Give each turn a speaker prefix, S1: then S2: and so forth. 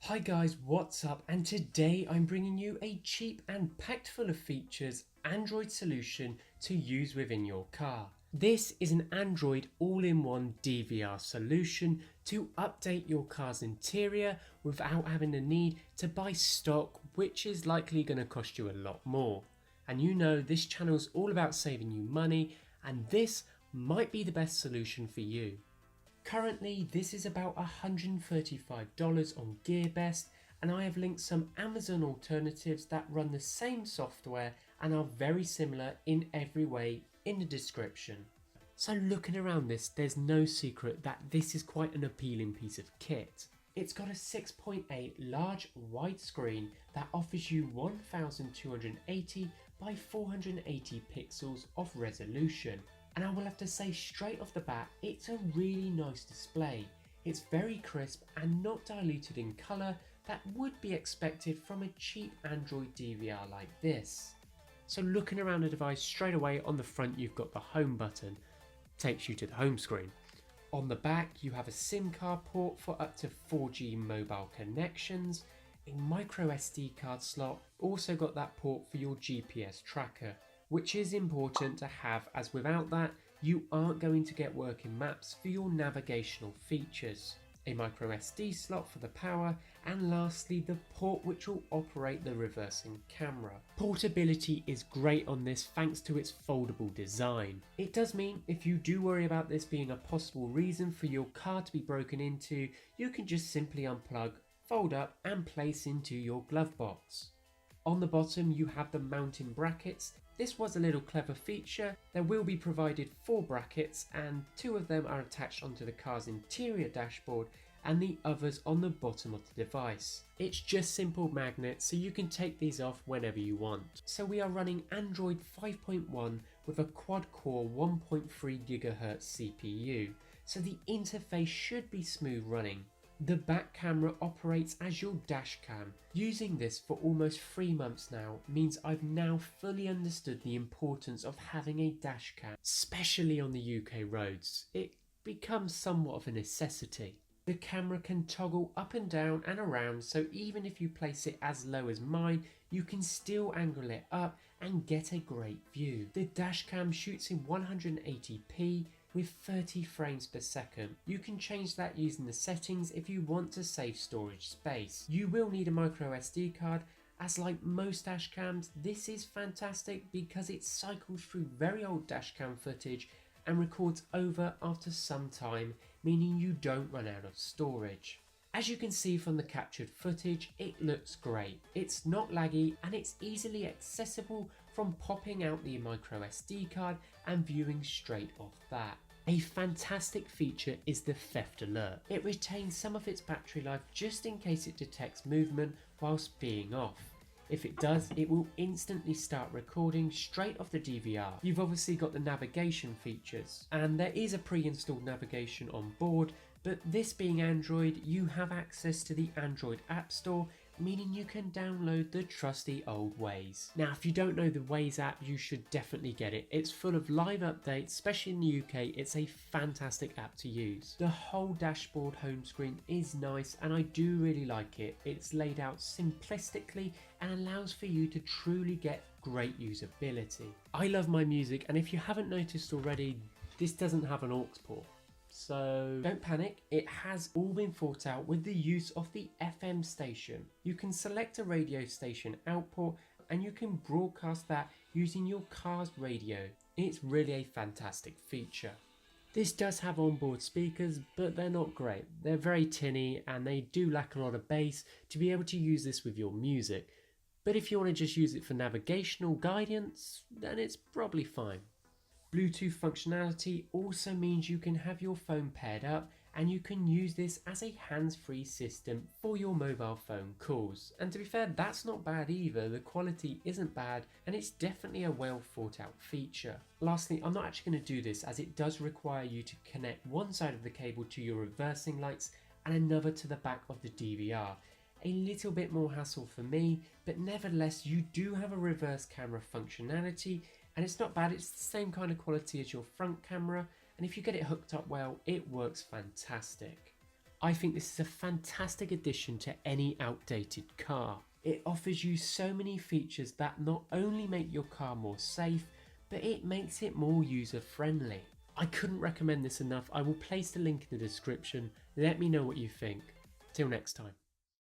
S1: Hi guys, what's up? And today I'm bringing you a cheap and packed full of features Android solution to use within your car. This is an Android all-in-one DVR solution to update your car's interior without having the need to buy stock, which is likely going to cost you a lot more. And you know this channel is all about saving you money, and this might be the best solution for you. Currently, this is about $135 on GearBest, and I have linked some Amazon alternatives that run the same software and are very similar in every way in the description. So looking around this, there's no secret that this is quite an appealing piece of kit. It's got a 6.8 large widescreen that offers you 1280 by 480 pixels of resolution. And I will have to say straight off the bat, it's a really nice display. It's very crisp and not diluted in colour that would be expected from a cheap Android DVR like this. So looking around the device, straight away on the front you've got the home button, takes you to the home screen. On the back you have a SIM card port for up to 4G mobile connections, a micro SD card slot, also got that port for your GPS tracker, which is important to have, as without that you aren't going to get working maps for your navigational features. A micro SD slot for the power, and lastly the port which will operate the reversing camera. Portability is great on this thanks to its foldable design. It does mean if you do worry about this being a possible reason for your car to be broken into, you can just simply unplug, fold up and place into your glove box. On the bottom you have the mounting brackets. This was a little clever feature. There will be provided 4 brackets and 2 of them are attached onto the car's interior dashboard and the others on the bottom of the device. It's just simple magnets, so you can take these off whenever you want. So we are running Android 5.1 with a quad-core 1.3 GHz CPU, so the interface should be smooth running. The back camera operates as your dash cam. Using this for almost 3 months now means I've now fully understood the importance of having a dash cam, especially on the UK roads. It becomes somewhat of a necessity. The camera can toggle up and down and around, so even if you place it as low as mine, you can still angle it up and get a great view. The dash cam shoots in 180p with 30 frames per second. You can change that using the settings if you want to save storage space. You will need a micro SD card, as like most dash cams, this is fantastic because it cycles through very old dash cam footage and records over after some time, meaning you don't run out of storage. As you can see from the captured footage, it looks great. It's not laggy and it's easily accessible from popping out the micro SD card and viewing straight off that. A fantastic feature is the theft alert. It retains some of its battery life just in case it detects movement whilst being off. If it does, it will instantly start recording straight off the DVR. You've obviously got the navigation features, and there is a pre-installed navigation on board, but this being Android, you have access to the Android App Store, meaning you can download the trusty old Waze. Now if you don't know the Waze app, you should definitely get it. It's full of live updates, especially in the UK. It's a fantastic app to use. The whole dashboard home screen is nice and I do really like it. It's laid out simplistically and allows for you to truly get great usability. I love my music, and if you haven't noticed already, this doesn't have an aux port. So don't panic, it has all been thought out with the use of the FM station. You can select a radio station output and you can broadcast that using your car's radio. It's really a fantastic feature. This does have onboard speakers, but they're not great. They're very tinny and they do lack a lot of bass to be able to use this with your music. But if you want to just use it for navigational guidance, then it's probably fine. Bluetooth functionality also means you can have your phone paired up and you can use this as a hands-free system for your mobile phone calls. And to be fair, that's not bad either. The quality isn't bad and it's definitely a well thought out feature. Lastly, I'm not actually going to do this as it does require you to connect one side of the cable to your reversing lights and another to the back of the DVR. A little bit more hassle for me, but nevertheless you do have a reverse camera functionality. And it's not bad, it's the same kind of quality as your front camera, and if you get it hooked up well, it works fantastic. I think this is a fantastic addition to any outdated car. It offers you so many features that not only make your car more safe, but it makes it more user friendly. I couldn't recommend this enough. I will place the link in the description. Let me know what you think. Till next time.